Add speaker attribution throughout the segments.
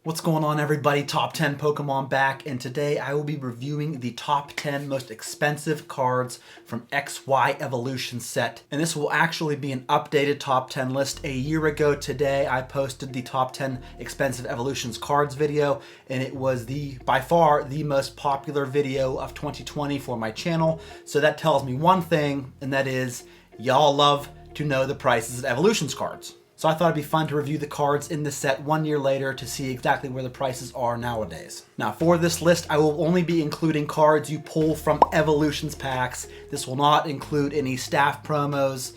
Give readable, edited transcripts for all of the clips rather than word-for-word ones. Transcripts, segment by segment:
Speaker 1: What's going on, everybody? Top 10 Pokemon back, and today I will be reviewing the top 10 most expensive cards from XY Evolution set. And this will actually be an updated top 10 list. A year ago today, I posted the top 10 expensive Evolutions cards video, and it was by far the most popular video of 2020 for my channel. So that tells me one thing, and that is y'all love to know the prices of Evolutions cards. So I thought it'd be fun to review the cards in this set 1 year later to see exactly where the prices are nowadays. Now for this list, I will only be including cards you pull from Evolutions packs. This will not include any staff promos,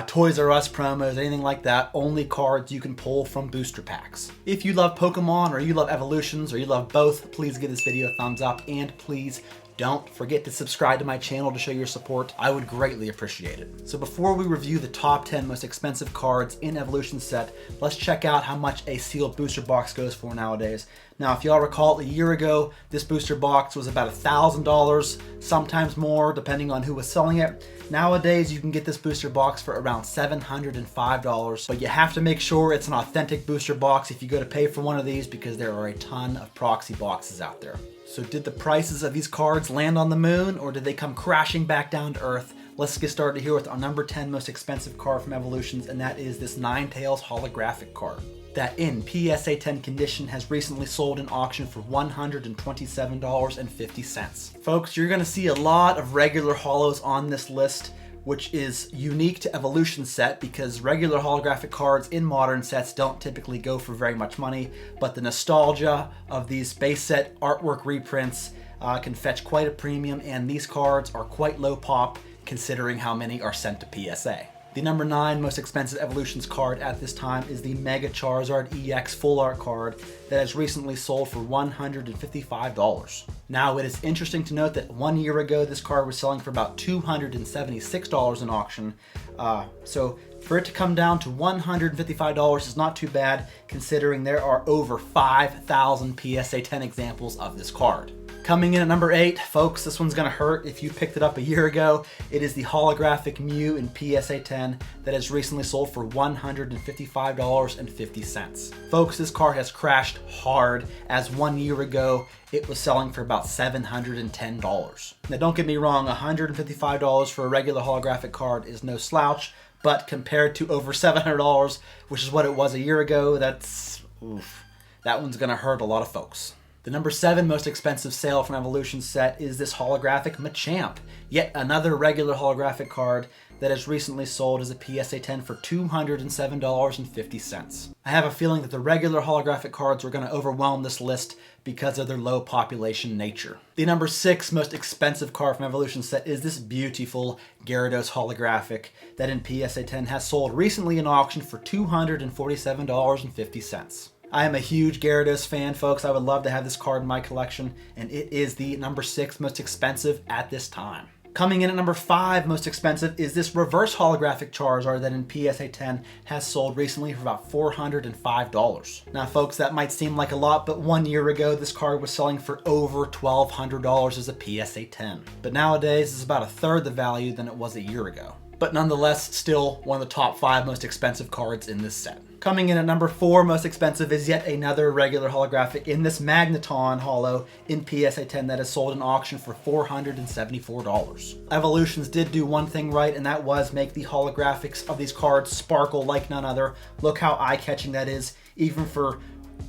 Speaker 1: Toys R Us promos, anything like that. Only cards you can pull from booster packs. If you love Pokemon, or you love Evolutions, or you love both, please give this video a thumbs up, and please don't forget to subscribe to my channel to show your support. I would greatly appreciate it. So before we review the top 10 most expensive cards in Evolution set, let's check out how much a sealed booster box goes for nowadays. Now, if y'all recall, a year ago, this booster box was about $1,000, sometimes more, depending on who was selling it. Nowadays, you can get this booster box for around $705, but you have to make sure it's an authentic booster box if you go to pay for one of these, because there are a ton of proxy boxes out there. So did the prices of these cards land on the moon, or did they come crashing back down to earth? Let's get started here with our number 10 most expensive card from Evolutions, and that is this Ninetales holographic card that in PSA 10 condition has recently sold in auction for $127.50. Folks, you're gonna see a lot of regular holos on this list, which is unique to Evolution set because regular holographic cards in modern sets don't typically go for very much money, but the nostalgia of these base set artwork reprints can fetch quite a premium, and these cards are quite low pop considering how many are sent to PSA. The number 9 most expensive Evolutions card at this time is the Mega Charizard EX Full Art card that has recently sold for $155. Now, it is interesting to note that 1 year ago this card was selling for about $276 in auction. So for it to come down to $155 is not too bad, considering there are over 5,000 PSA 10 examples of this card. Coming in at number 8, folks, this one's gonna hurt if you picked it up a year ago. It is the holographic Mew in PSA 10 that has recently sold for $155.50. Folks, this card has crashed hard, as 1 year ago it was selling for about $710. Now don't get me wrong, $155 for a regular holographic card is no slouch, but compared to over $700, which is what it was a year ago, that one's gonna hurt a lot of folks. The number 7 most expensive sale from Evolution set is this holographic Machamp, yet another regular holographic card that has recently sold as a PSA 10 for $207.50. I have a feeling that the regular holographic cards are going to overwhelm this list because of their low population nature. The number 6 most expensive card from Evolution set is this beautiful Gyarados holographic that in PSA 10 has sold recently in auction for $247.50. I am a huge Gyarados fan, folks. I would love to have this card in my collection, and it is the number 6 most expensive at this time. Coming in at number 5 most expensive is this reverse holographic Charizard that in PSA 10 has sold recently for about $405. Now folks, that might seem like a lot, but 1 year ago this card was selling for over $1,200 as a PSA 10. But nowadays it's about a third the value than it was a year ago. But nonetheless, still one of the top 5 most expensive cards in this set. Coming in at number 4 most expensive is yet another regular holographic in this Magneton holo in PSA 10 that is sold in auction for $474. Evolutions did do one thing right, and that was make the holographics of these cards sparkle like none other. Look how eye-catching that is. Even for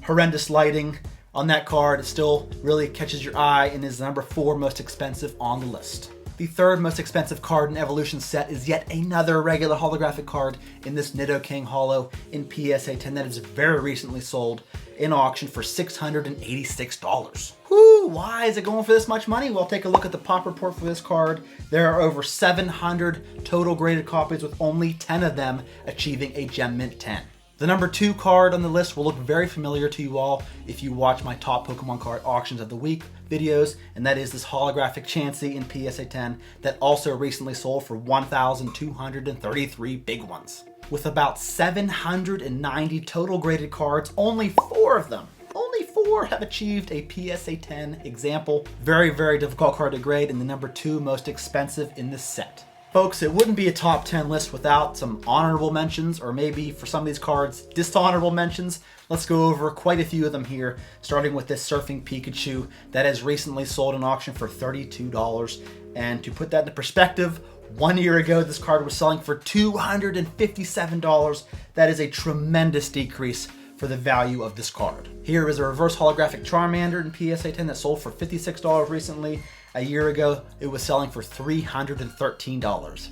Speaker 1: horrendous lighting on that card, it still really catches your eye and is the number 4 most expensive on the list. The 3rd most expensive card in Evolution set is yet another regular holographic card in this Nidoking holo in PSA 10 that is very recently sold in auction for $686. Whoo, why is it going for this much money? Well, take a look at the pop report for this card. There are over 700 total graded copies, with only 10 of them achieving a Gem Mint 10. The number 2 card on the list will look very familiar to you all if you watch my top Pokemon card auctions of the week videos, and that is this holographic Chansey in PSA 10 that also recently sold for 1,233 big ones. With about 790 total graded cards, only 4 of them, only 4 have achieved a PSA 10 example. Very, very difficult card to grade, and the number 2 most expensive in this set. Folks, it wouldn't be a top 10 list without some honorable mentions, or maybe for some of these cards, dishonorable mentions. Let's go over quite a few of them here, starting with this Surfing Pikachu that has recently sold in auction for $32. And to put that into perspective, 1 year ago, this card was selling for $257. That is a tremendous decrease for the value of this card. Here is a reverse holographic Charmander in PSA 10 that sold for $56 recently. A year ago, it was selling for $313.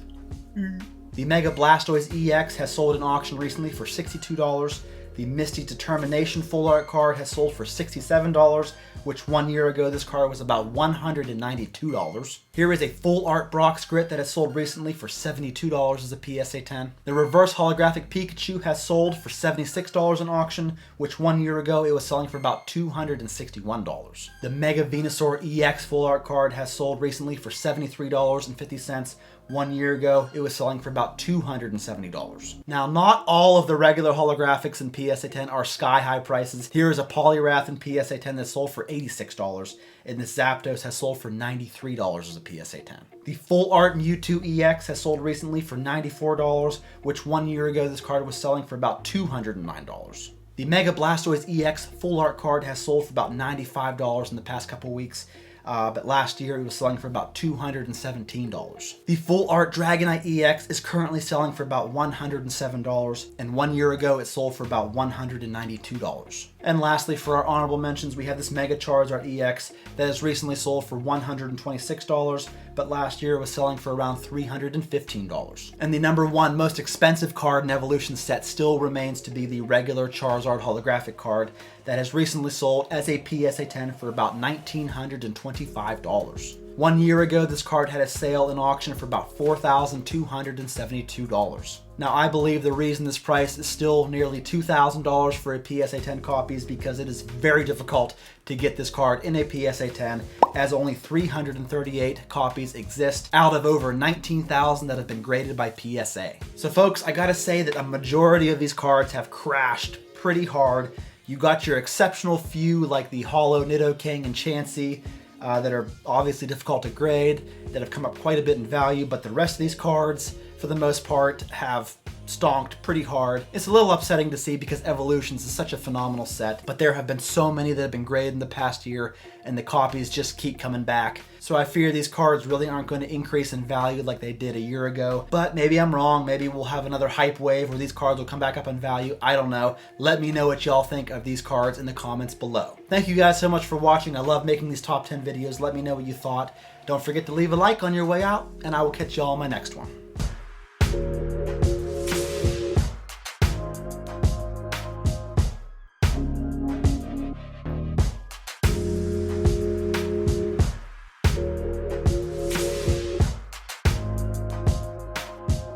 Speaker 1: The Mega Blastoise EX has sold in auction recently for $62. The Misty Determination Full Art card has sold for $67, which 1 year ago this card was about $192. Here is a Full Art Brock's Grit that has sold recently for $72 as a PSA 10. The Reverse Holographic Pikachu has sold for $76 in auction, which 1 year ago it was selling for about $261. The Mega Venusaur EX Full Art card has sold recently for $73.50. 1 year ago, it was selling for about $270. Now, not all of the regular holographics in PSA 10 are sky-high prices. Here is a Poliwrath in PSA 10 that sold for $86, and this Zapdos has sold for $93 as a PSA 10. The Full Art Mewtwo EX has sold recently for $94, which 1 year ago this card was selling for about $209. The Mega Blastoise EX Full Art card has sold for about $95 in the past couple weeks. But last year it was selling for about $217. The Full Art Dragonite EX is currently selling for about $107, and 1 year ago it sold for about $192. And lastly, for our honorable mentions, we have this Mega Charizard EX that has recently sold for $126, but last year it was selling for around $315. And the number one most expensive card in Evolution set still remains to be the regular Charizard holographic card that has recently sold as a PSA 10 for about $1,925. 1 year ago, this card had a sale in auction for about $4,272. Now, I believe the reason this price is still nearly $2,000 for a PSA 10 copy is because it is very difficult to get this card in a PSA 10, as only 338 copies exist out of over 19,000 that have been graded by PSA. So folks, I gotta say that a majority of these cards have crashed pretty hard. You got your exceptional few like the Holo Nidoking and Chansey that are obviously difficult to grade, that have come up quite a bit in value, but the rest of these cards, for the most part, have stonked pretty hard. It's a little upsetting to see because Evolutions is such a phenomenal set, but there have been so many that have been graded in the past year, and the copies just keep coming back. So I fear these cards really aren't going to increase in value like they did a year ago. But maybe I'm wrong. Maybe we'll have another hype wave where these cards will come back up in value. I don't know. Let me know what y'all think of these cards in the comments below. Thank you guys so much for watching. I love making these top 10 videos. Let me know what you thought. Don't forget to leave a like on your way out, and I will catch y'all in my next one.